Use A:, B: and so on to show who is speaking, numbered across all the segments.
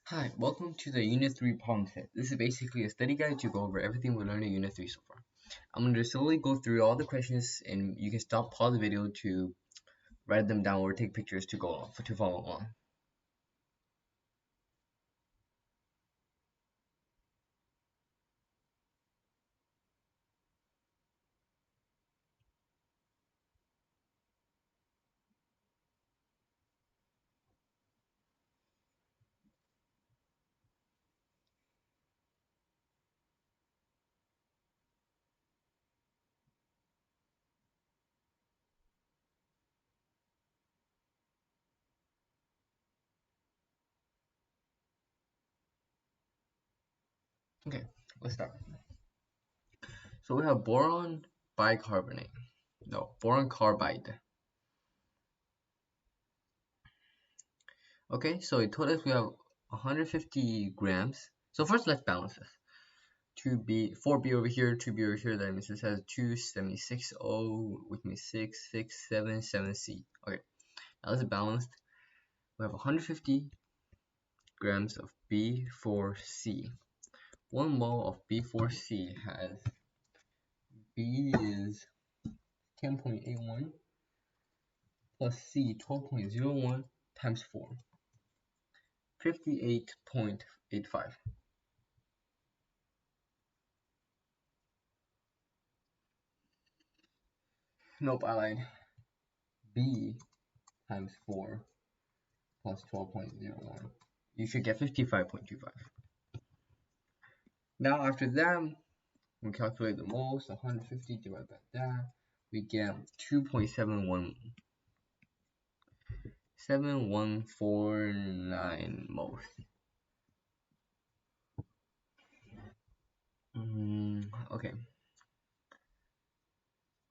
A: Hi, welcome to the Unit 3 problem set. This is basically a study guide to go over everything we learned in Unit 3 so far. I'm going to slowly go through all the questions and you can pause the video to write them down or take pictures to follow along. Okay, let's start. So we have boron bicarbonate. No, boron carbide. Okay, so it told us we have 150 grams. So first let's balance this. 4B over here, 2B over here, that means this has 276 O, which means 6, 6, 7, 7C. Okay, now let's balance. We have 150 grams of B4C. 1 mole of B4C has B is 10.81 plus C 12.01 times 4, 58.85. Nope, I lied. B times 4 plus 12.01. You should get 55.25. Now after that, we calculate the moles. 150 divided by that, we get 2.7149 moles. Okay.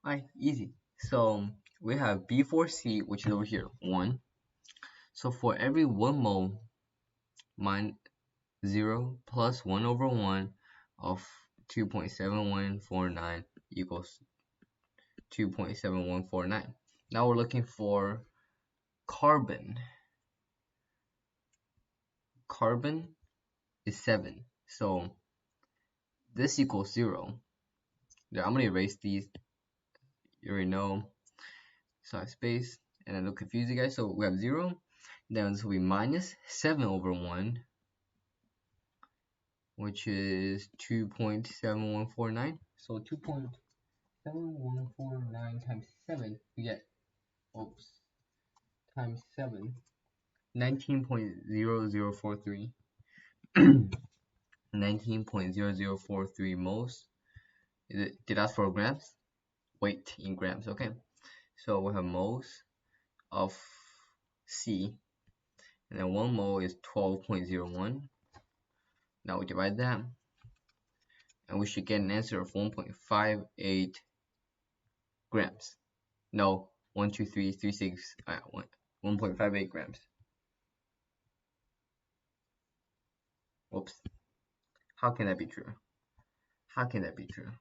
A: Alright, easy. So we have B4C, which is over here, 1. So for every 1 mole, mine 0 plus 1 over 1 of 2.7149 equals 2.7149. Now we're looking for carbon. Carbon is 7. So this equals 0. Yeah, I'm going to erase these. You already know. So I have space. And I don't confuse you guys. So we have 0. Then this will be minus 7 over 1, which is 2.7149. So 2.7149 times 7, we get, times 7, 19.0043. 19.0043 moles. Did I ask for grams? Weight in grams, okay. So we have moles of C, and then 1 mole is 12.01. Now we divide that, and we should get an answer of 1.58 grams. No, 1, 2, 3, 3, 6, 1.58 grams. Whoops. How can that be true? How can that be true?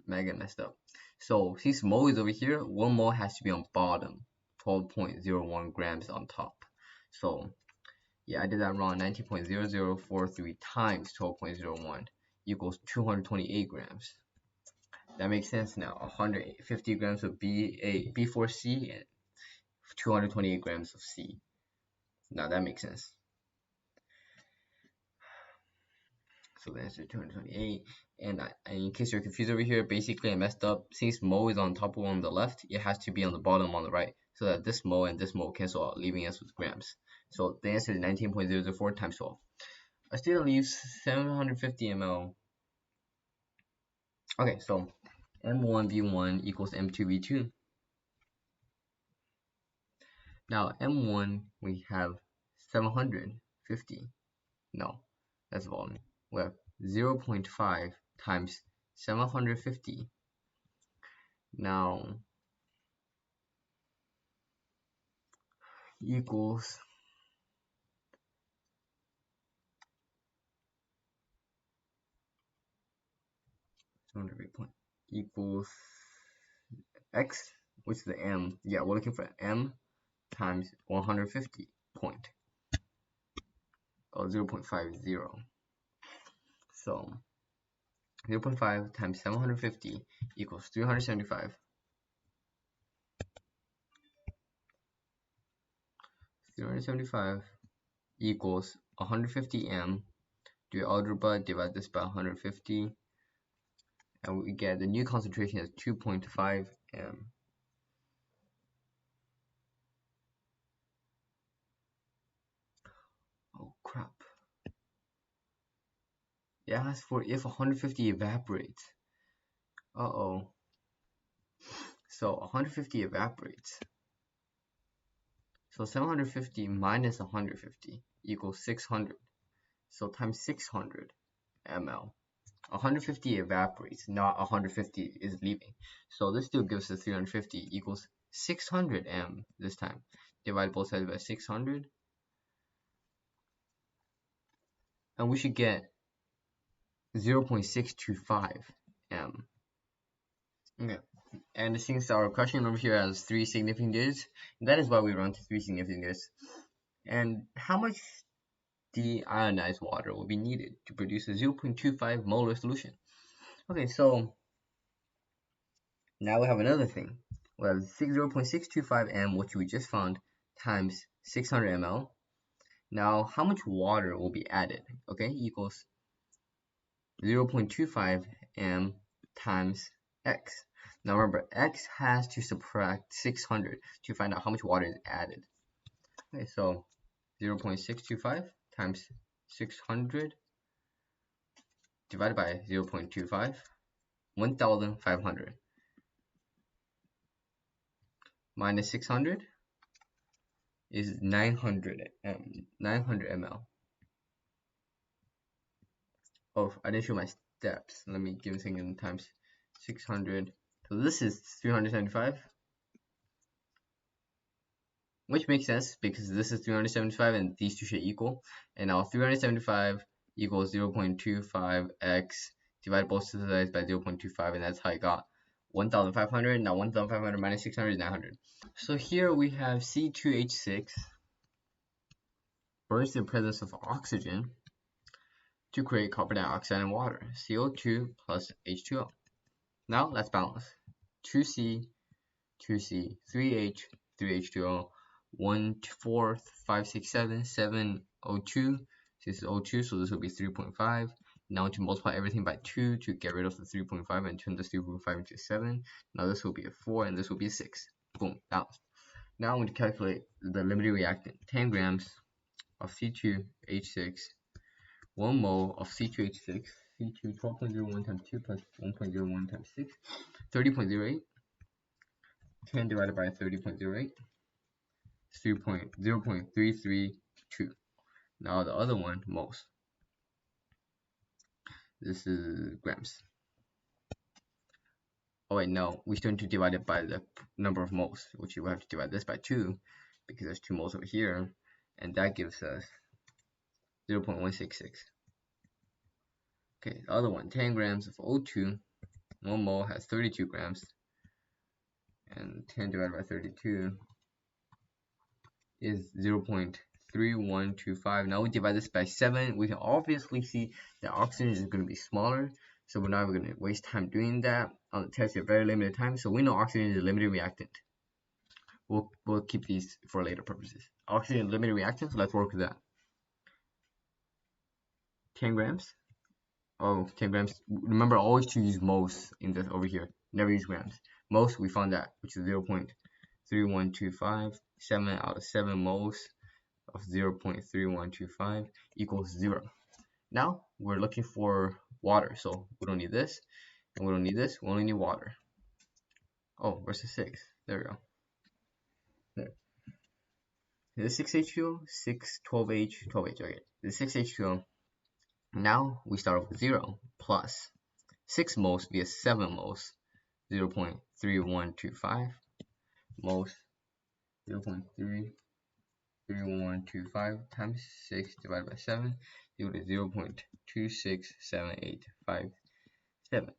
A: Mega messed up. So since mole is over here, 1 mole has to be on bottom, 12.01 grams on top. So yeah, I did that wrong. 19.0043 times 12.01 equals 228 grams. That makes sense now. 150 grams of B4C and 228 grams of C. Now that makes sense. So the answer is 228. And in case you're confused over here, basically I messed up. Since mole is on top of on the left, it has to be on the bottom on the right, so that this mole and this mole cancel out, leaving us with grams. So the answer is 19.004 times 12. I still leaves 750 ml. Okay, so M1V1 equals M2V2. Now M1 we have 750. No, that's volume. We have 0.5 times 750. Now equals equals X, which is the M. Yeah, we're looking for M times 150 point. 0.50. So 0.5 times 750 equals 375. 375 equals 150 m. Do algebra, divide this by 150, and we get the new concentration as 2.5 m. Oh crap. It asks for if 150 evaporates. Uh-oh. So 150 evaporates. So 750 minus 150 equals 600. So times 600 ml. 150 evaporates, not 150 is leaving. So this still gives us 350 equals 600 m this time. Divide both sides by 600. And we should get 0.625 m. Okay. And since our question over here has 3 significant digits, that is why we run to 3 significant digits. And how much deionized water will be needed to produce a 0.25 molar solution? Okay, so now we have another thing. We have 0.625 m, which we just found, times 600 ml. Now, how much water will be added? Okay, equals 0.25 m times x. Now remember, x has to subtract 600 to find out how much water is added. Okay, so 0.625 times 600 divided by 0.25, 1,500, minus 600 is 900 ml. Oh, I didn't show my steps. Let me give a second. Times 600. So this is 375, which makes sense because this is 375 and these two should equal. And now 375 equals 0.25x divided both sides by 0.25, and that's how I got 1,500. Now 1,500 minus 600 is 900. So here we have C2H6 burns in the presence of oxygen to create carbon dioxide and water, CO2 plus H2O. Now let's balance. 2C, 2C, 3H, 3H2O, 1, 4, 5, 6, 7, 7, O2. This is O2, so this will be 3.5. Now to multiply everything by 2 to get rid of the 3.5 and turn this 3.5 into 7. Now this will be a 4 and this will be a 6. Boom, balanced. Now I'm going to calculate the limited reactant. 10 grams of C2H6, 1 mole of C2H6, C2 12.01 times 2 plus 1.01 times 6, 30.08. 10 divided by 30.08 is 0.332. Now the other one, moles. This is grams. Oh wait, no, we still need to divide it by the number of moles, which we have to divide this by 2 because there's 2 moles over here, and that gives us 0.166. Okay, the other one, 10 grams of O2, 1 mole has 32 grams, and 10 divided by 32 is 0.3125. Now we divide this by 7. We can obviously see that oxygen is going to be smaller, so we're not going to waste time doing that. On the test, you have very limited time, so we know oxygen is a limited reactant. We'll keep these for later purposes. Oxygen limited reactant, so let's work with that. 10 grams. Oh, 10 grams. Remember always to use moles in this over here. Never use grams. Most, we found that, which is 0.3125. 7 out of 7 moles of 0.3125 equals 0. Now we're looking for water, so we don't need this, and we don't need this. We only need water. Oh, where's the 6? There we go. There. This 6H2O, 6, 12H, 12H. Okay, this 6H2O. Now we start off with 0 plus 6 moles via 7 moles, 0.3125 moles, 0.33125 times 6 divided by 7 equal to 0.267857.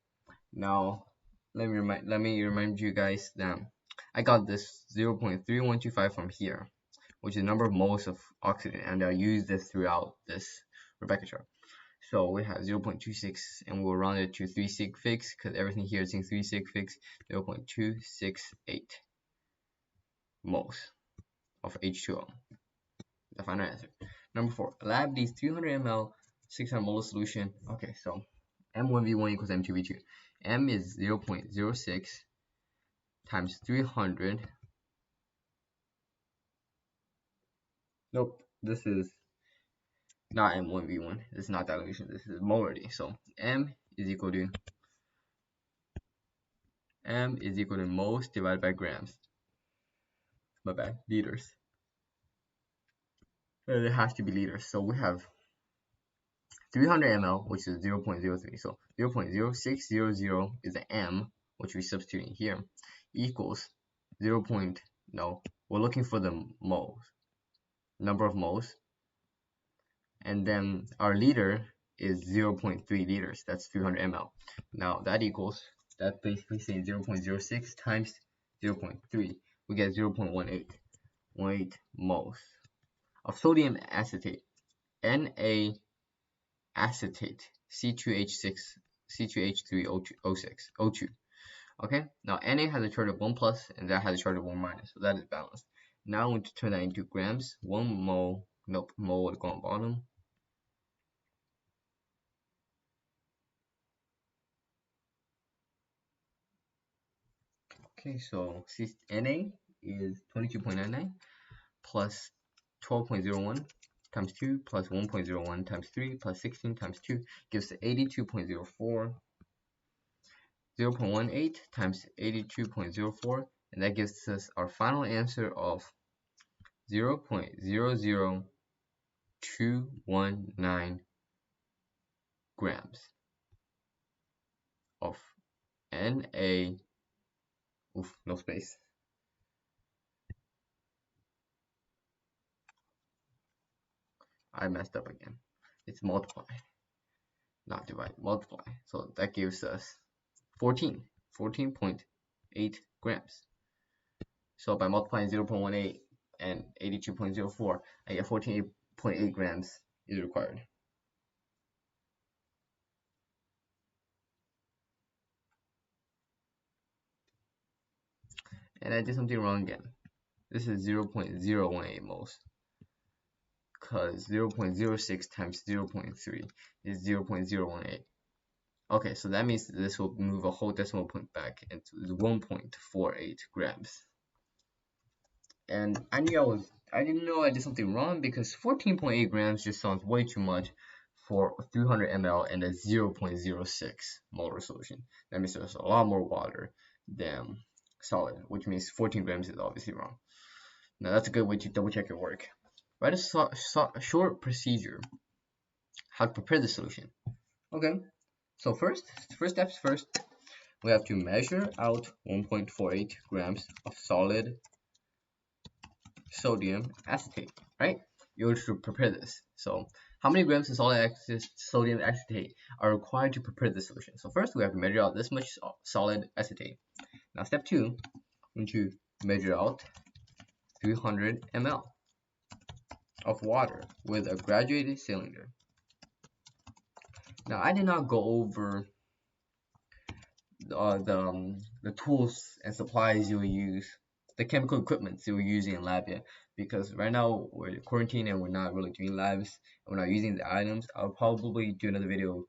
A: Now let me remind you guys that I got this 0.3125 from here. which is the number of moles of oxygen, and I'll use this throughout this Rebecca chart. So we have 0.26, and we'll round it to 3 sig figs because everything here is in 3 sig figs. 0.268 moles of H2O. The final answer. Number 4. Lab these 300 ml 600 molar solution. Okay, so M1V1 equals M2V2. M is 0.06 times 300. Nope, this is not M1V1. This is not dilution. This is molarity. So M is equal to moles divided by grams. My bad, liters. And it has to be liters. So we have 300 ml, which is 0.03. So 0.0600 is the M, which we substitute in here, equals 0. No, we're looking for the moles, number of moles, and then our liter is 0.3 liters. That's 300 ml. Now that equals, that's basically saying 0.06 times 0.3. We get 0.18 moles of sodium acetate, Na acetate, C2H6, C2H3O6, O2. Okay, now Na has a charge of 1 plus and that has a charge of 1 minus, so that is balanced. Now I want to turn that into grams. 1 mole, nope, mole would go on bottom. Okay, so Na is 22.99 plus 12.01 times 2 plus 1.01 times 3 plus 16 times 2 gives 82.04. 0.18 times 82.04, and that gives us our final answer of 0.00219 grams of Na. Oof, no space. I messed up again. It's multiply, not divide, multiply. So that gives us 14.8 grams. So by multiplying 0.18 and 82.04, I get 14.8 grams is required. And I did something wrong again. This is 0.018 moles, because 0.06 times 0.3 is 0.018. Okay, so that means this will move a whole decimal point back into 1.48 grams. And I didn't know I did something wrong, because 14.8 grams just sounds way too much for 300 ml and a 0.06 molar solution. That means there's a lot more water than solid, which means 14 grams is obviously wrong. Now that's a good way to double check your work. Write a short procedure how to prepare the solution. Okay, so first steps first, we have to measure out 1.48 grams of solid sodium acetate, right? In order to prepare this. So how many grams of solid sodium acetate are required to prepare the solution? So first we have to measure out this much solid acetate. Now step 2, we need to measure out 300 ml of water with a graduated cylinder. Now I did not go over the tools and supplies you'll use, the chemical equipment you'll use in lab yet, because right now we're quarantined and we're not really doing labs and we're not using the items. I'll probably do another video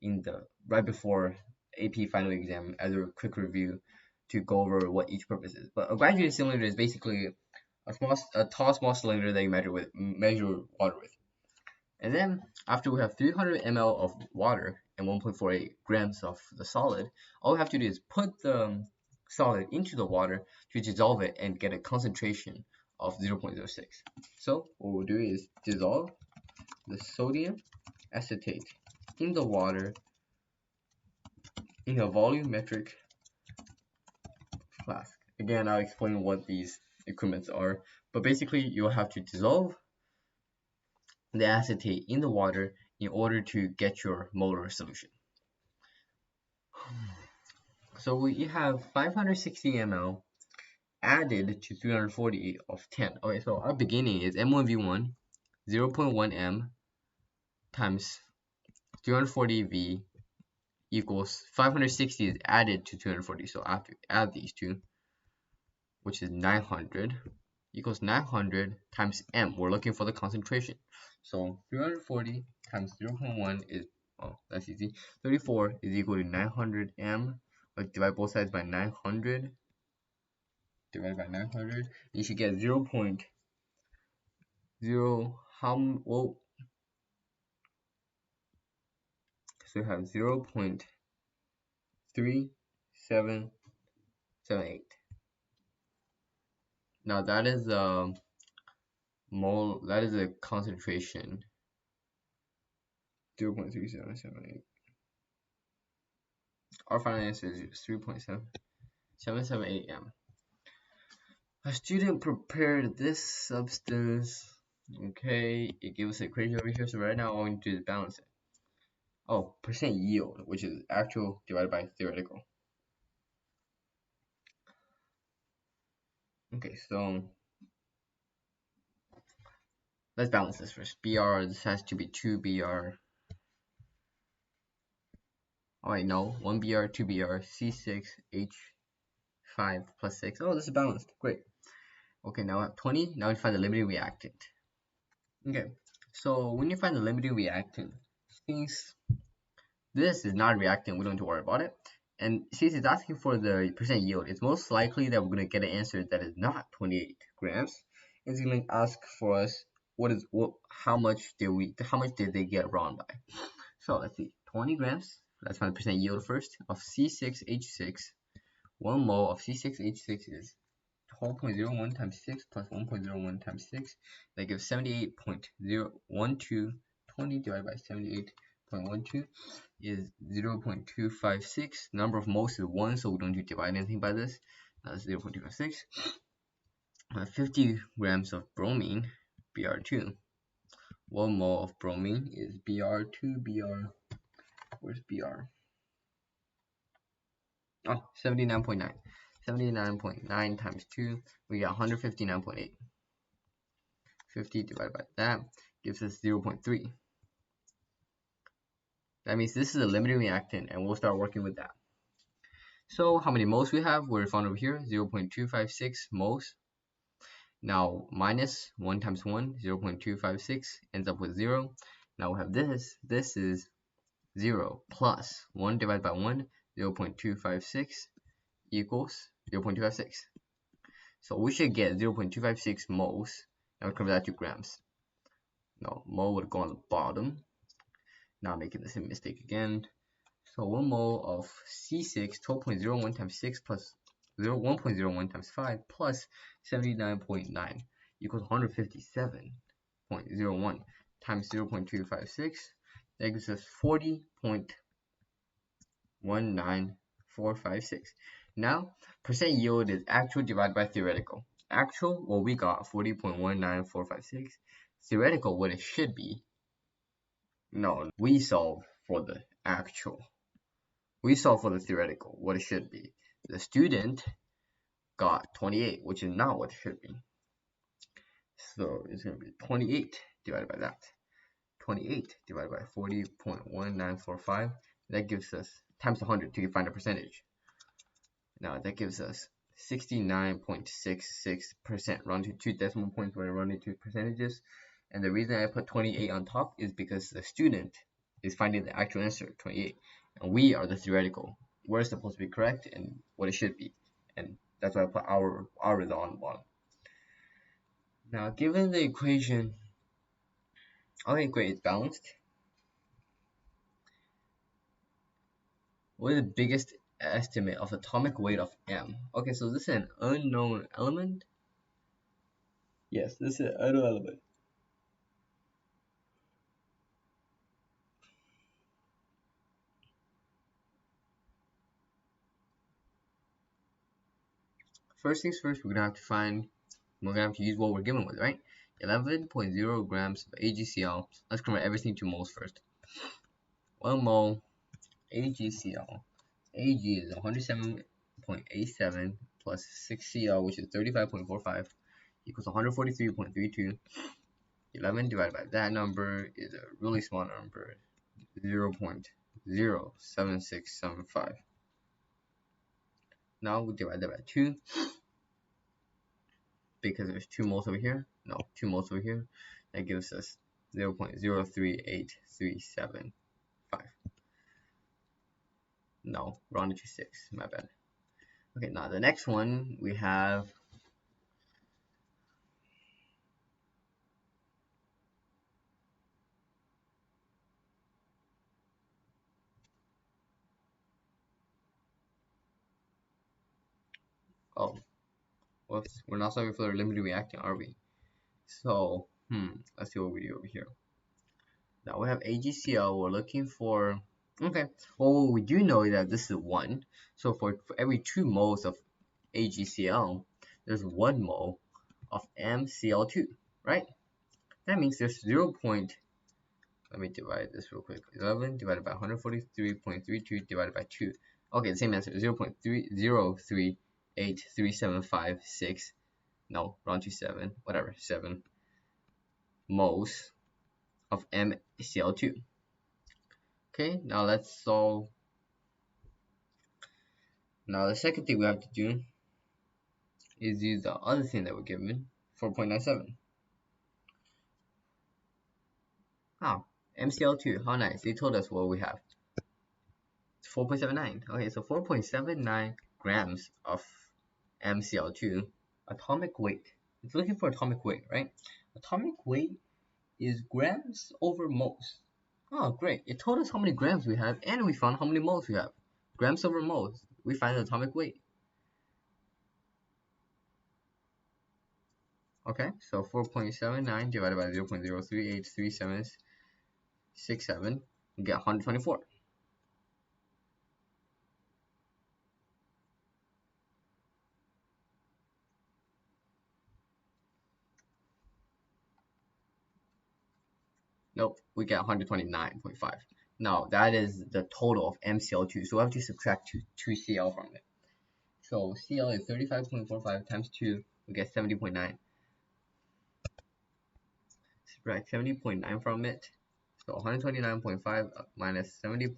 A: in the right before AP final exam as a quick review to go over what each purpose is. But a graduated cylinder is basically a tall small cylinder that you measure water with. And then after we have 300 ml of water and 1.48 grams of the solid, all we have to do is put the solid into the water to dissolve it and get a concentration of 0.06. So what we'll do is dissolve the sodium acetate in the water in a volumetric flask. Again, I'll explain what these equipments are, but basically you'll have to dissolve the acetate in the water in order to get your molar solution. So we have 560 ml added to 340 of 10. Okay, so our beginning is M1V1, 0.1 M times 340V equals 560 is added to 240. So after add these two, which is 900, equals 900 times M. We're looking for the concentration. So 340 times 0.1 is, oh, that's easy. 34 is equal to 900 M. Let's divide both sides by 900. Divided by 900. You should get 0.0. Well, so you have 0.3778. Now that is a that is a concentration. 0.3778. Our final answer is 3.778 M. A student prepared this substance. Okay, it gives us an equation over here. So right now all we need to do is balance it. Oh, percent yield, which is actual divided by theoretical. Okay, so let's balance this first. BR, this has to be 2 BR. Oh wait, no, 1 BR, 2 BR, C6, H5 plus 6. Oh, this is balanced. Great. Okay, now at 20, now we find the limiting reactant. Okay, so when you find the limiting reactant, since this is not a reactant, we don't need to worry about it. And since it's asking for the percent yield, it's most likely that we're going to get an answer that is not 28 grams. It's going to ask for us how much did they get wrong by. So let's see, 20 grams. Let's find the percent yield first of C6H6. 1 mole of C6H6 is 12.01 times 6 plus 1.01 times 6. That gives 78.012. 20 divided by 78.12 is 0.256. Number of moles is 1, so we don't need to divide anything by this. That's 0.256. 50 grams of bromine, Br2. 1 mole of bromine is Br2, where's Br? Oh, 79.9. 79.9 times 2, we got 159.8. 50 divided by that gives us 0.3. That means this is a limiting reactant, and we'll start working with that. So how many moles we have? We're found over here, 0.256 moles. Now minus 1 times 1, 0.256 ends up with 0. Now we have this is 0 plus 1 divided by 1, 0.256 equals 0.256. So we should get 0.256 moles. Now we convert that to grams. No, mole would go on the bottom. Now making the same mistake again. So 1 mole of C6, 12.01 times 6 plus 1.01 times 5 plus 79.9 equals 157.01 times 0.256. That gives us 40.19456. Now, percent yield is actual divided by theoretical. Actual, well, we got 40.19456. Theoretical, what it should be. No, we solve for the actual. We solve for the theoretical, what it should be. The student got 28, which is not what it should be. So it's going to be 28 divided by that. 28 divided by 40.1945. That gives us times 100 to find a percentage. Now that gives us 69.66%. Round to 2 decimal points when I run into percentages. And the reason I put 28 on top is because the student is finding the actual answer, 28. And we are the theoretical. We're supposed to be correct and what it should be. And that's why I put our result on the bottom. Now, given the equation, okay, great, it's balanced. What is the biggest estimate of atomic weight of M? Okay, so this is an unknown element. Yes, this is an unknown element. First things first, we're gonna have to use what we're given with, right? 11.0 grams of AgCl. Let's convert everything to moles first. 1 mole AgCl. Ag is 107.87 plus 6Cl, which is 35.45, equals 143.32. 11 divided by that number is a really small number, 0.07675. Now we divide that by 2, because there's 2 moles over here. No, 2 moles over here. That gives us 0.038375. No, rounded to 6, my bad. Okay, now the next one we have whoops, we're not solving for the limited reactant, are we? So, let's see what we do over here. Now we have AgCl, we're looking for, okay, well what we do know is that this is 1. So for every 2 moles of AgCl, there's 1 mole of MCl2, right? That means there's let me divide this real quick. 11 divided by 143.32 divided by 2. Okay, the same answer, 0.3038375.6. No, round to 7, whatever, 7 moles of MCl2. Okay, now let's solve. Now the second thing we have to do is use the other thing that we're given, 4.97. Oh, MCl2, how nice. They told us what we have. It's 4.79. Okay, so 4.79 grams of MCl2. Atomic weight. It's looking for atomic weight, right? Atomic weight is grams over moles. Oh, great. It told us how many grams we have, and we found how many moles we have. Grams over moles. We find the atomic weight. Okay, so 4.79 divided by 0.0383767, we get 124. Nope, we get 129.5. Now, that is the total of MCl2, so we have to subtract 2 Cl from it. So Cl is 35.45 times 2, we get 70.9. Subtract 70.9 from it, so 129.5 minus 70.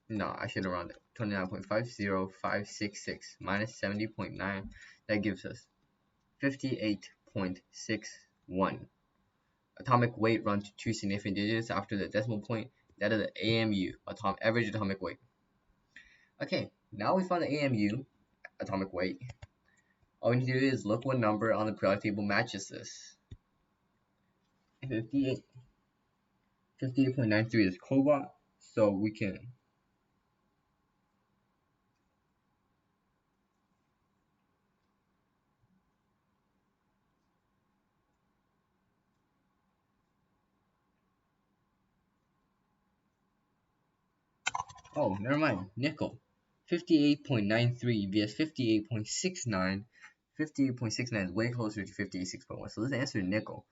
A: No, I should have rounded. 29.50566 minus 70.9, that gives us 58.61. Atomic weight runs to 2 significant digits after the decimal point. That is the AMU, average atomic weight. Okay, now we found the AMU, atomic weight. All we need to do is look what number on the periodic table matches this. 58. 58.93 is cobalt, so we can oh, never mind, nickel. 58.93 vs 58.69. 58.69 is way closer to 56.1, so let's answer nickel.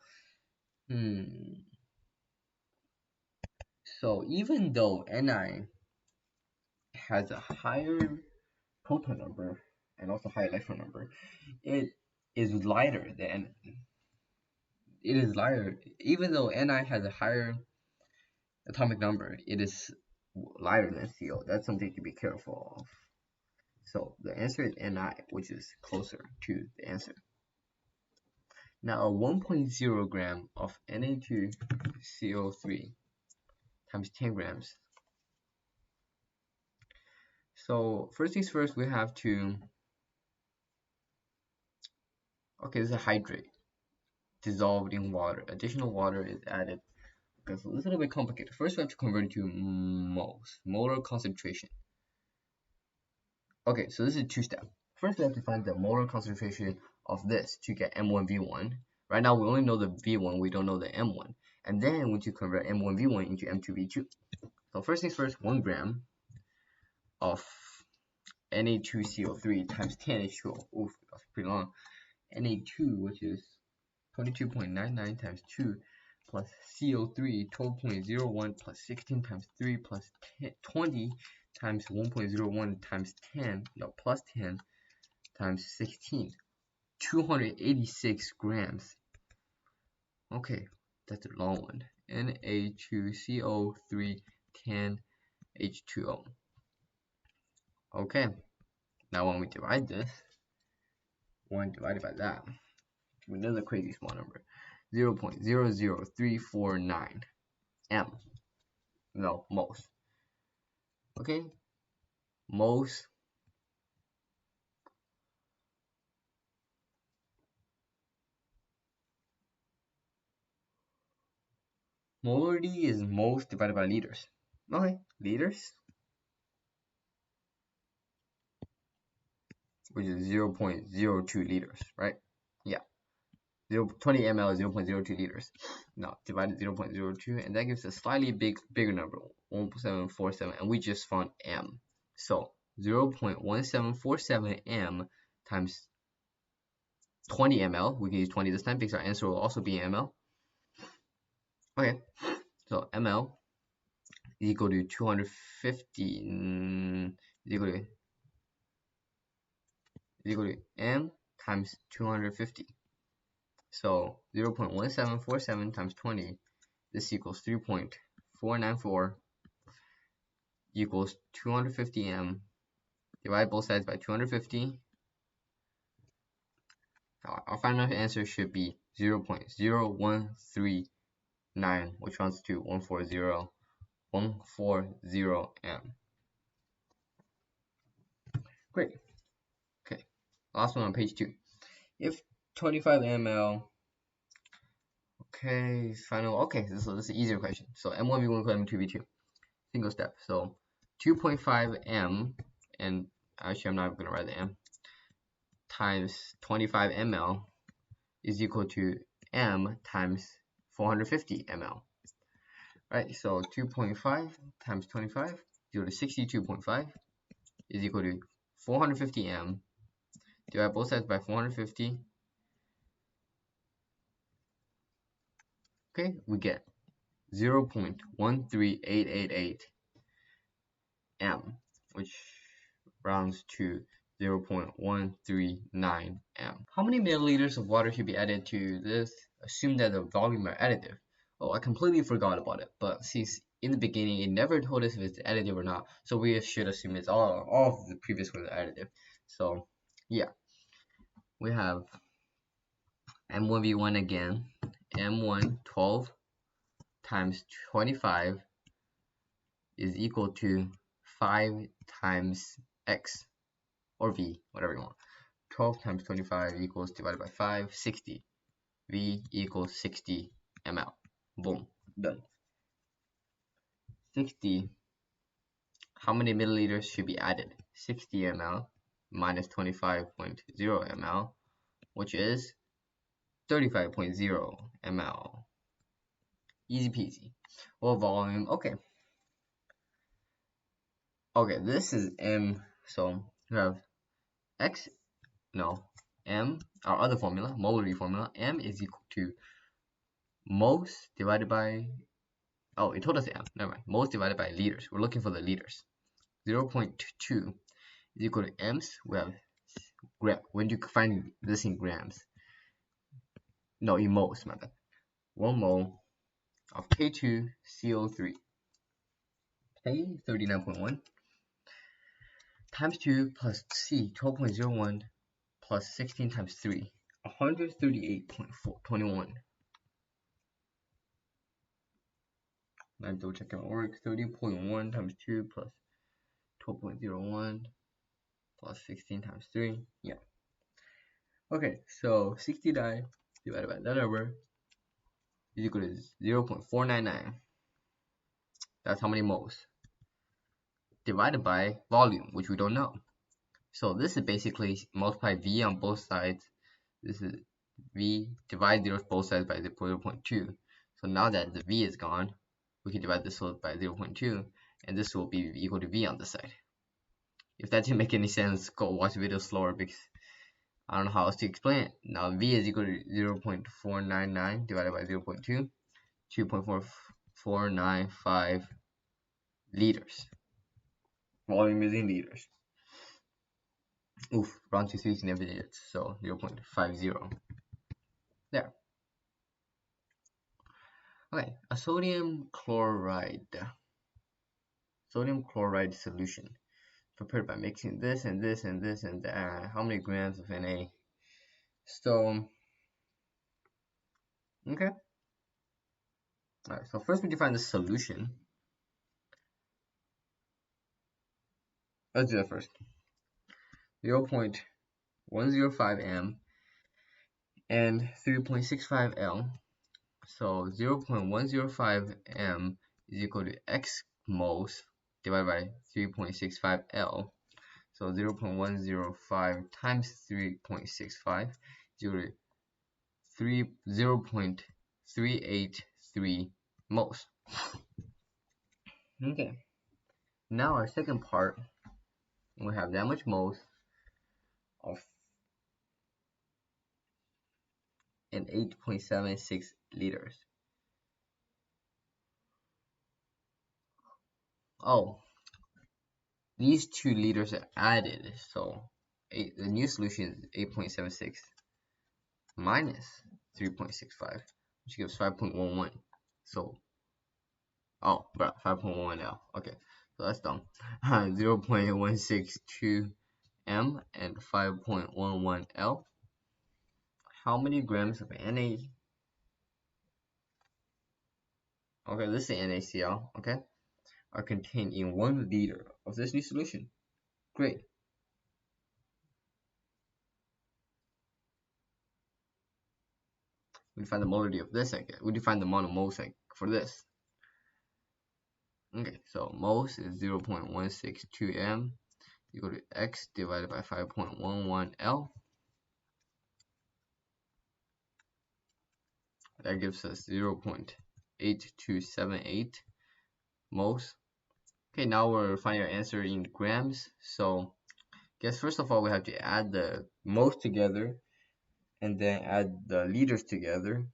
A: So even though Ni has a higher proton number and also higher electron number, it is lighter. Even though Ni has a higher atomic number, it is lighter than CO. That's something to be careful of. So the answer is Ni, which is closer to the answer. Now a 1.0 gram of Na2CO3 times 10 grams. So first things first, we have to, okay, this is a hydrate dissolved in water. Additional water is added. Okay, so this is a little bit complicated. First we have to convert it to moles, molar concentration. Okay, so this is a two-step. First we have to find the molar concentration of this to get M1V1. Right now we only know the V1, we don't know the M1. And then we need to convert M1V1 into M2V2. So first things first, 1 gram of Na2CO3 times 10 H2O. Oof, that's pretty long. Na2, which is 22.99 times 2 plus CO3, 12.01 plus 16 times 3 plus 20 times 1.01 times 10, no, plus 10 times 16, 286 grams. Okay, that's a long one. Na2CO3 10H2O. Okay, now when we divide this, 1 divided by that, another crazy small number, 0.00349 m. No, moles. Okay, moles. Molarity is moles divided by liters. Okay, liters, which is 0.02 liters, right? Yeah, 20 ml is 0.02 liters. Now divided 0.02, and that gives a slightly bigger number, 1747, and we just found m. So 0.1747 m times 20 ml. We can use 20 this time because our answer will also be ml. Okay, so ml is equal to 250 is equal to m times 250. So 0.1747 times 20, this equals 3.494 equals 250 m. Divide both sides by 250. Our final answer should be 0.0139, which runs to 140 m. Great. Okay, last one on page 2. If 25 ml, okay, final, okay, this is an easier question. So M1v1 equals M2v2, single step. So 2.5 m, and actually I'm not going to write the m, times 25 ml is equal to m times 450 ml. Right, so 2.5 times 25 is equal to 62.5 is equal to 450 m. Divide both sides by 450. Okay, we get 0.13888 m, which rounds to 0.139 m. How many milliliters of water should be added to this? Assume that the volume are additive. Oh, I completely forgot about it, but since in the beginning it never told us if it's additive or not, so we should assume it's all of the previous ones are additive. So yeah, we have M1v1 again. M1 12 times 25 is equal to 5 times x, or v, whatever you want. 12 times 25 equals, divided by 5, 60. V equals 60 ml. Boom, done. 60, how many milliliters should be added? 60 ml minus 25.0 ml, which is 35.0 ml. Easy peasy. Well, volume, okay. Okay, this is m, so we have x, no, m, our other formula, molarity formula, m is equal to moles divided by, oh, it told us m, never mind, moles divided by liters. We're looking for the liters. 0.2 is equal to m's, we have gram. When do you find this in grams? No, in moles, my bad. 1 mole of K2CO3, K 39.1 times 2 plus C 12.01 plus 16 times 3, 138.21. I'm double checking my work. 30.1 times 2 plus 12.01 plus 16 times 3. Yeah. Okay, so 69 divided by that number is equal to 0.499. That's how many moles. Divided by volume, which we don't know. So this is basically multiply V on both sides. This is V, divide both sides by 0.2. So now that the V is gone, we can divide this by 0.2, and this will be equal to V on this side. If that didn't make any sense, go watch the video slower because I don't know how else to explain it. Now V is equal to 0.499 divided by 0.2, 2.4495 liters. Volume is in liters. Oof, round to 3 never did it, so 0.50. There. Okay, a sodium chloride solution prepared by mixing this and this and this and that. How many grams of Na? So, okay. Alright, so first we define the solution. Let's do that first. 0.105 m and 3.65 L. So 0.105 m is equal to x moles divided by 3.65 L. So 0.105 times 3.65 is equal to 0.383 moles. Okay. Now our second part, we have that much moles of in 8.76 liters. Oh, these 2 liters are added, so the new solution is 8.76 minus 3.65, which gives 5.11. So, oh, bro, 5.11 L. Okay, so that's dumb. 0.162 M and 5.11 L. How many grams of Na? Okay, this is NaCl, okay, are contained in 1 liter of this new solution. Great. We define the molarity of this, I guess. We define the amount of moles for this. Okay, so moles is 0.162 M equal to X divided by 5.11 L. That gives us 0.8278 moles. Okay, now we're finding our answer in grams. So, guess first of all we have to add the moles together and then add the liters together.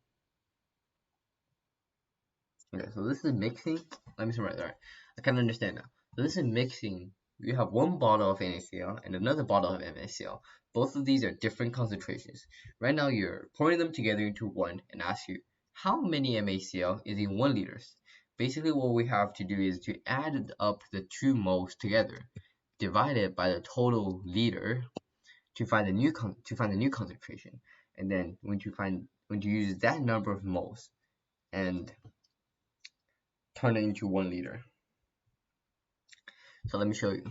A: Okay, so this is mixing. Let me summarize. Alright, I can understand now. So this is mixing. You have one bottle of NaCl and another bottle of MaCl. Both of these are different concentrations. Right now you're pouring them together into one and ask you how many MaCl is in 1 liters. Basically what we have to do is to add up the 2 moles together, divide it by the total liter to find the new concentration, and then when you use that number of moles and turn it into 1 liter. So let me show you.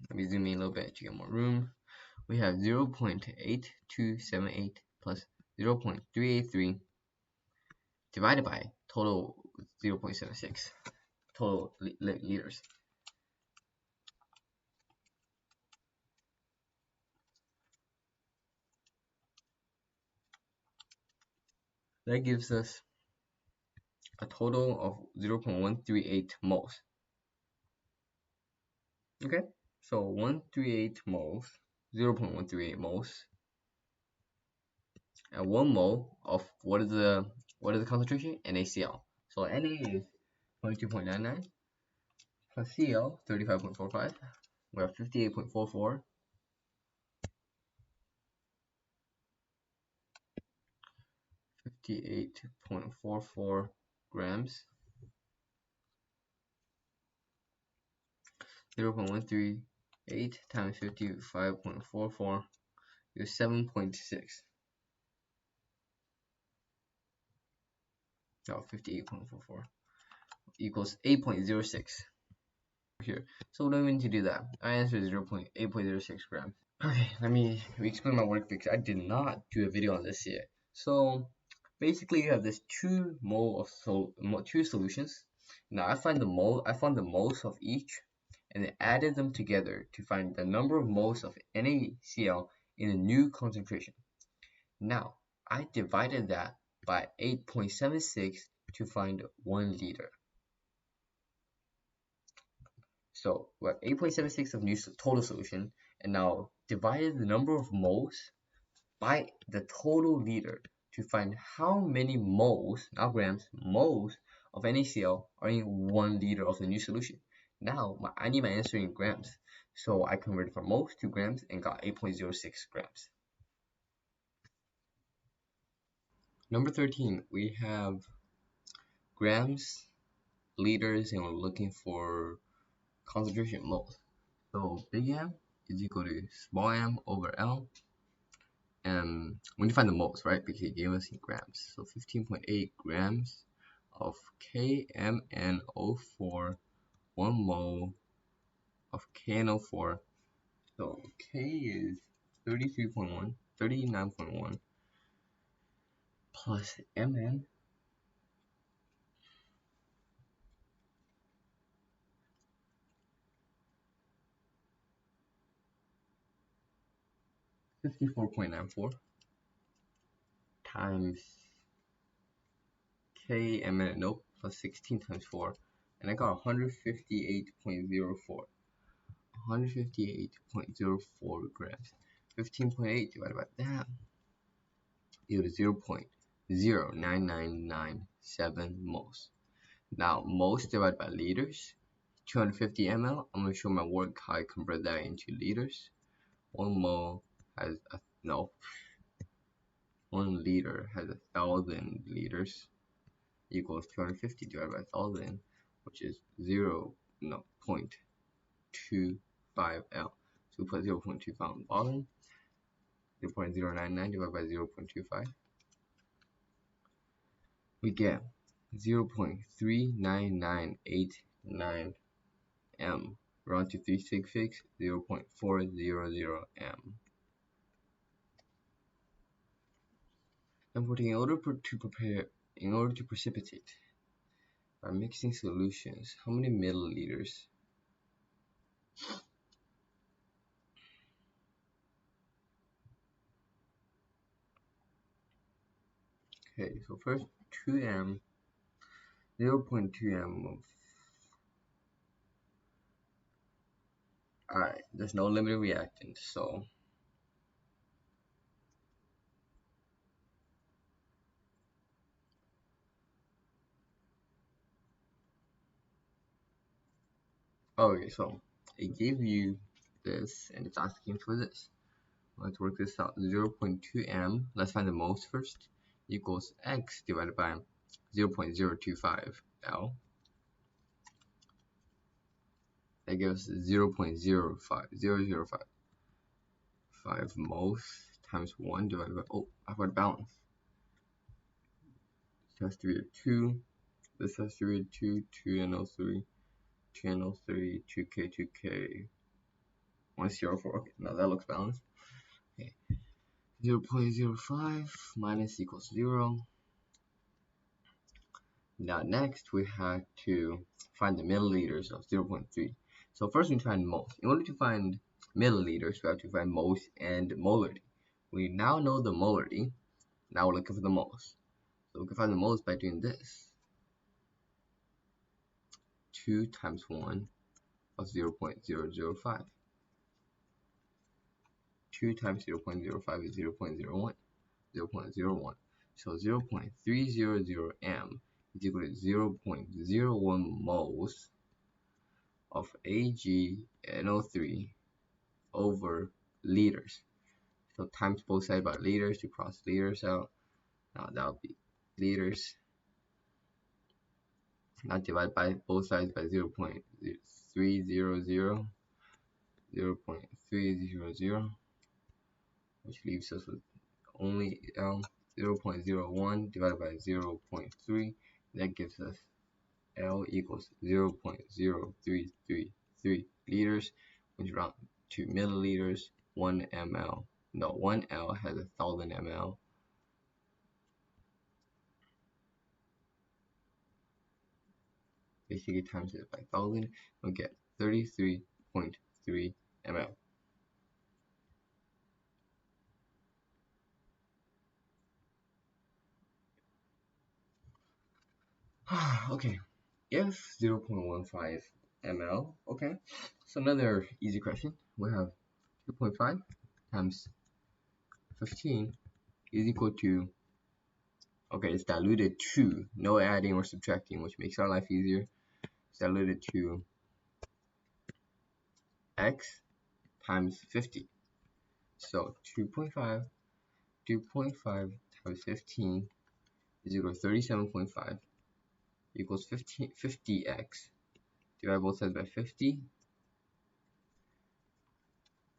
A: Let me zoom in a little bit to get more room. We have 0.8278 plus 0.383 divided by total 0.76 total liters. That gives us a total of 0.138 moles. Okay, so 138 moles, 0.138 moles, and 1 mole of what is the concentration? NaCl. So Na is 22.99 plus Cl 35.45. We have 58.44. 58.44 grams. 0.138 times 55.44 is 7.6. No, 58.44 equals 8.06 here. So what do we need to do that? Our answer is 0.8.06 grams. Okay, let me explain my work because I did not do a video on this yet. So basically you have this two solutions. Now I found the moles of each and then added them together to find the number of moles of NaCl in a new concentration. Now I divided that by 8.76 to find 1 liter. So we have 8.76 of new total solution, and now divided the number of moles by the total liter to find how many moles, not grams, moles of NaCl are in 1 liter of the new solution. Now I need my answer in grams. So I converted from moles to grams and got 8.06 grams. Number 13, we have grams, liters, and we're looking for concentration moles. So big M is equal to small m over L. And we need to find the moles, right? Because it gave us in grams. So 15.8 grams of KMnO4, 1 mole of KNO4. So K is 33.1, 39.1 plus Mn 54.94 times Kmn, nope, plus 16 times 4, and I got 158.04. 158.04 grams. 15.8 divided by that is 0.09997 moles. Now, moles divided by liters, 250 ml. I'm going to show my work how I convert that into liters. 1 mole has no. 1 liter has 1,000 liters equals 250 divided by 1,000, which is 0.25 L. So we put 0.25 on the bottom. 0.099 divided by 0.25. We get 0.39989 M. Round to 366, 0.400 M. And in order to precipitate by mixing solutions, how many milliliters? Okay, so first 2M, 0.2 M of. Alright, there's no limited reactant, so okay, so it gave you this and it's asking for this. Let's work this out. 0.2 m, let's find the moles first, equals x divided by 0.025 L. That gives 0.05005 moles times 1 divided by, oh, I forgot to balance. This has to be a 2, this has to be a 2, 2NO3, 2NO3, 2K, 2K, 104. Okay, now that looks balanced. Okay, 0.05 minus equals 0. Now next we have to find the milliliters of 0.3. So first we need to find moles. In order to find milliliters, we have to find moles and molarity. We now know the molarity. Now we're looking for the moles. So we can find the moles by doing this. 2 times 1 of 0.005. 2 times 0.05 is 0.01. 0.01. So 0.300 m is equal to 0.01 moles of AgNO3 over liters. So times both sides by liters to cross liters out. Now that will be liters. Now divide by both sides by 0.300, 0.300, which leaves us with only 0.01 divided by 0.3. That gives us L equals 0.0333 liters, which round to milliliters. 1 ml. No, 1 L has 1,000 ml. Basically times it by 1,000, we'll get 33.3 ml. Okay, if 0.15 ml, okay, so another easy question. We have 2.5 times 15 is equal to, okay, it's diluted to, no adding or subtracting, which makes our life easier. It's diluted to x times 50. So 2.5 times 15 is equal to 37.5 equals 50x. Divide both sides by 50.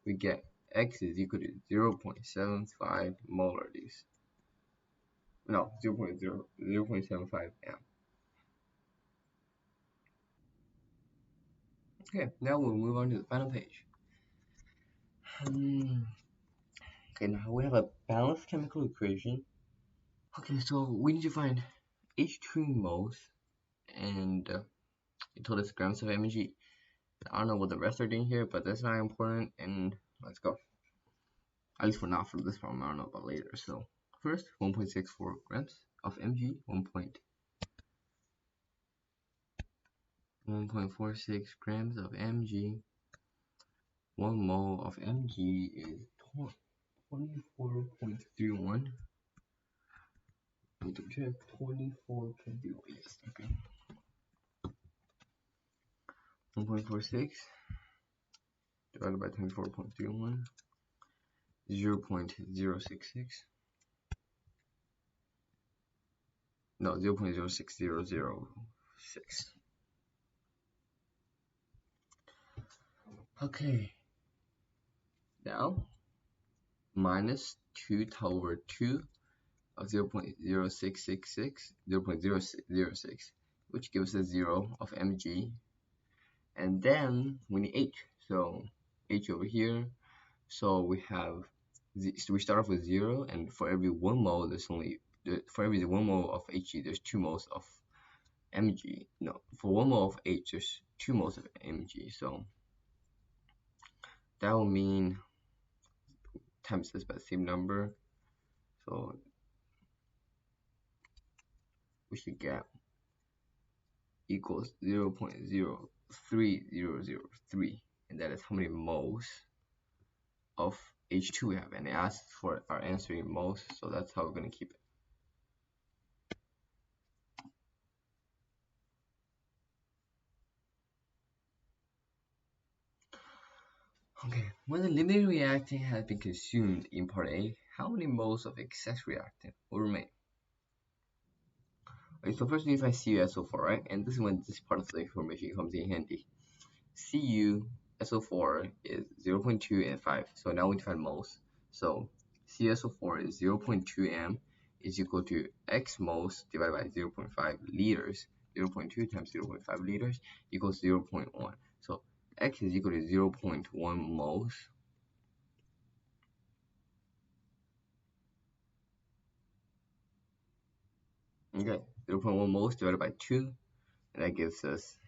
A: We get x is equal to 0.75 molarities. No, 0.75 amp. Okay, now we'll move on to the final page. Okay, now we have a balanced chemical equation. Okay, so we need to find H2 moles and it told us grams of Mg. I don't know what the rest are doing here, but that's not important, and let's go. At least for now, for this problem, I don't know about later. So first, 1.64 grams of Mg, 1.46 grams of Mg. 1 mole of Mg is 24.31. Need to check 24.31. Yes, okay. 1.46 divided by 24.31, 0.066. No, 0.06006. Okay. Now, minus 2 over 2 of 0.0666, 0.006, which gives us 0 of Mg. And then we need H. So H over here. So we have, so we start off with 0, and for every 1 mole, for every 1 mole of Hg, there's 2 moles of Mg. No, for 1 mole of H, there's 2 moles of Mg. So that will mean times this by the same number. So we should get equals 0.03003, and that is how many moles of H2 we have. And it asks for our answer in moles, so that's how we're going to keep it. Okay, when the limited reactant has been consumed in part A, how many moles of excess reactant will remain? Okay, so first we find CuSO4, right? And this is when this part of the information comes in handy. CuSO4 is 0.2 and 5, so now we find moles. So CuSO4 is 0.2 m is equal to x moles divided by 0.5 liters. 0.2 times 0.5 liters equals 0.1. So x is equal to 0.1 moles. Okay, 0.1 moles divided by 2, and that gives us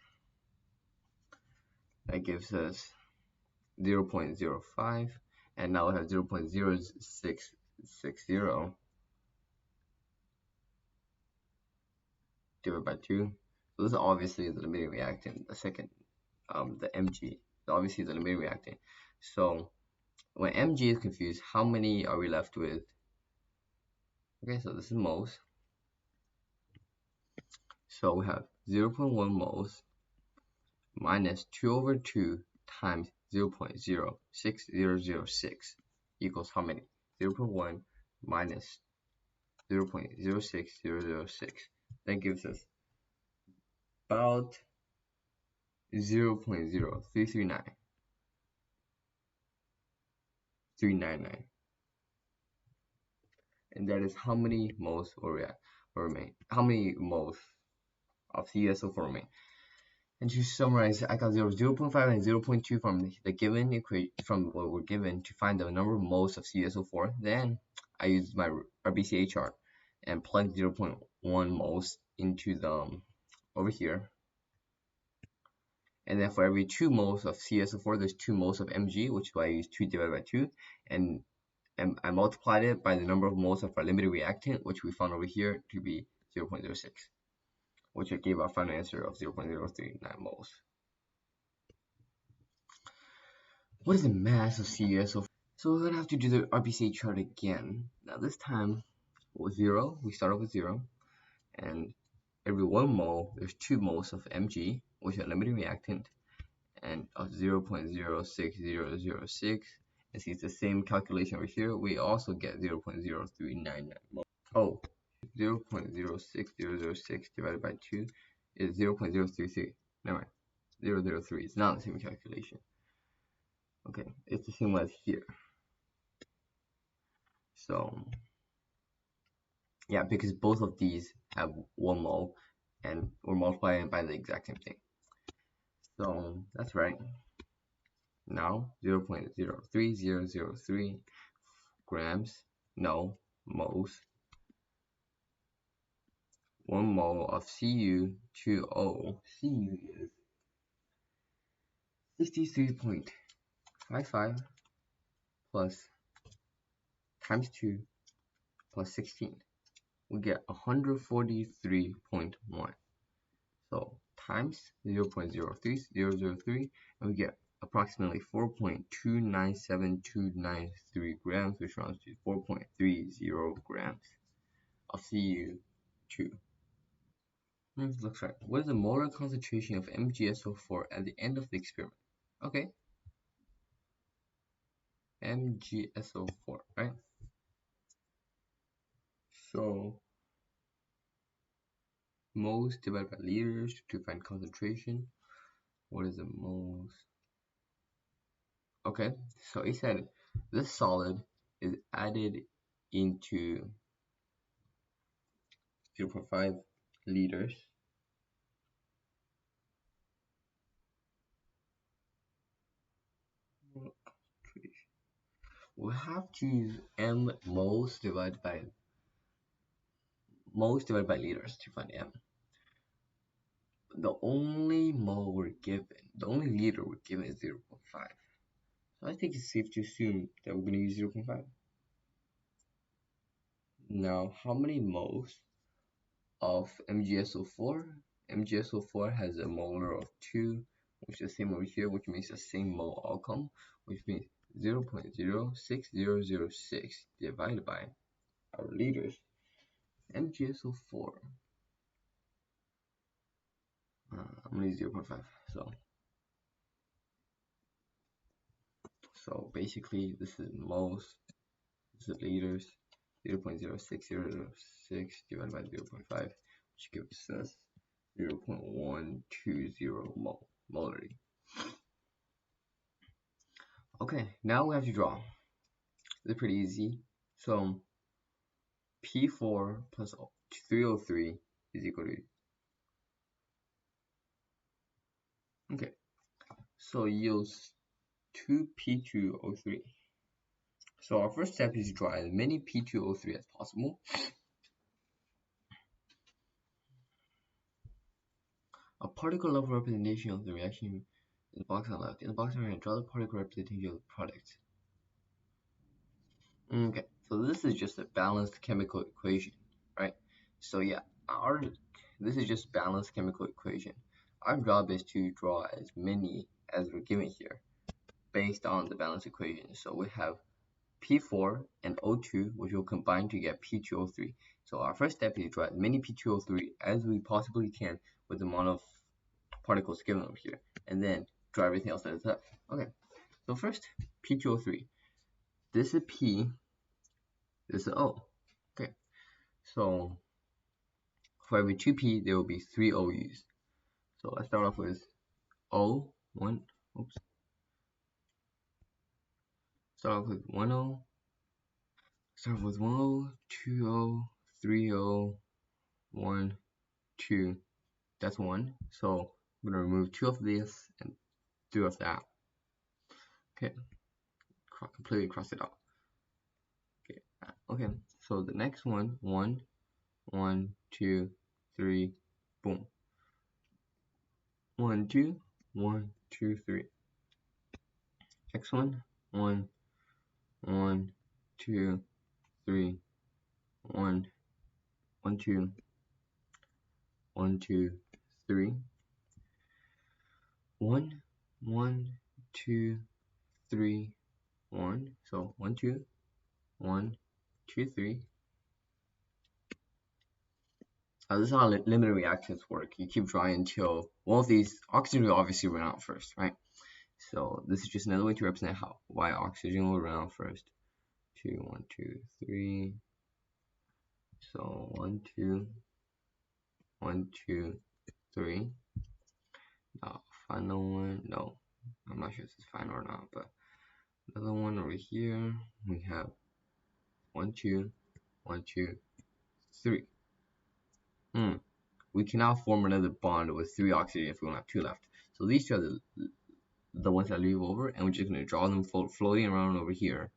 A: 0.05, and now we have 0.0660 divided by 2. So this is obviously the limiting reactant, the second, the Mg, obviously the limiting reactant. So when Mg is confused, how many are we left with? Okay, so this is moles. So we have 0.1 moles minus 2 over 2 times 0.06006 equals how many? 0.1 minus 0.06006. That gives us about 0.0339399. And that is how many moles will remain. How many moles of CuSO4 remain. And to summarize, I got 0.5 and 0.2 from the given equation, from what we're given to find the number of moles of CuSO4. Then I used my RBCA chart and plugged 0.1 moles into the over here. And then for every 2 moles of CuSO4, there's 2 moles of Mg, which is why I use 2 divided by 2. And I multiplied it by the number of moles of our limited reactant, which we found over here to be 0.06, which I gave our final answer of 0.039 moles. What is the mass of CuSO4? So we're going to have to do the RBCA chart again. Now this time, with 0, we start off with 0. And every 1 mole, there's 2 moles of Mg, which is a limiting reactant. and of 0.06006. And since the same calculation over here, we also get 0.0399 moles. Oh, 0.06006 divided by 2 is 0.033. Never mind. 003. It's not the same calculation. Okay, it's the same as here. So yeah, because both of these have 1 mole and we're multiplying by the exact same thing. So that's right. Now 0.03003 grams, no, moles. 1 mole of Cu2O. Cu is 63.55 plus times 2 plus 16. We get 143.1. So times 0.03003, and we get approximately 4.297293 grams, which runs to 4.30 grams of Cu2. Looks right. What is the molar concentration of MgSO4 at the end of the experiment? Okay. MgSO4, right? So moles divided by liters to find concentration. What is the moles? Okay, so it said this solid is added into 0.5 liters. We'll have to use moles divided by liters to find M. The only mole we're given, the only liter we're given is 0.5. So I think it's safe to assume that we're going to use 0.5. Now, how many moles of MgSO4? MgSO4 has a molar of 2, which is the same over here, which means the same mole outcome, which means 0.06006 divided by our liters. MgSO4. I'm going to use 0.5. So basically, this is moles, this is liters, 0.06006 divided by 0.5, which gives us 0.120 molarity. Okay, now we have to draw. It's pretty easy. So P4 plus 303 is equal to, okay, so yields 2P2O3. So our first step is to draw as many P2O3 as possible. A particle level representation of the reaction in the box on the left. In the box on the right, draw the particle representation of the product. Okay, so this is just a balanced chemical equation, right? So yeah, this is just balanced chemical equation. Our job is to draw as many as we're given here based on the balanced equation. So we have P4 and O2, which will combine to get P2O3. So our first step is to draw as many P2O3 as we possibly can with the amount of particles given over here, and then draw everything else that is left. Okay, so first P2O3. This is P, this is O. Okay, so for every 2P, there will be 3 OUs. So let's start off with O, 1, oops. Start off with 1 O, start off with 1 O, 2 O, 3 O, 1, 2. That's 1. So I'm going to remove 2 of this and 3 of that. Okay, completely cross it out. Okay, so the next one, 1, 1, 2, 3, boom. 1, 2, 1, 2, 3. Next one, 1, 1, 2, 3, 1, 1, 2, 1, 2, 3. 1, 1, 2, 3, 1. So 1, 2, 1, 2, 3. This is how limited reactions work. You keep drawing until one of these oxygen will obviously run out first, right? So this is just another way to represent how why oxygen will run out first. 2, 1, 2, 3. So 1, 2, 1, 2, 3. Now final one. No, I'm not sure if it's final or not, but another one over here. We have 1, 2, 1, 2, 3. We can now form another bond with 3 oxygen if we only have 2 left. So these two are the ones that leave over, and we're just going to draw them floating around over here.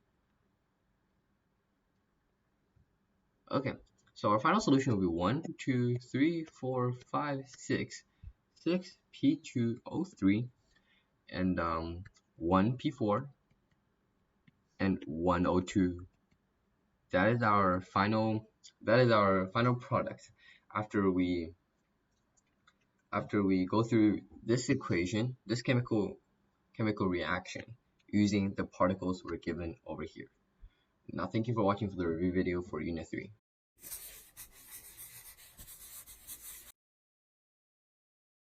A: Okay, so our final solution will be 1, 2, 3, 4, 5, 6. 6 P2O3 and 1 P4 and 1 O2. That is our final product after we go through this equation, this chemical reaction using the particles we're given over here. Now thank you for watching for the review video for Unit 3.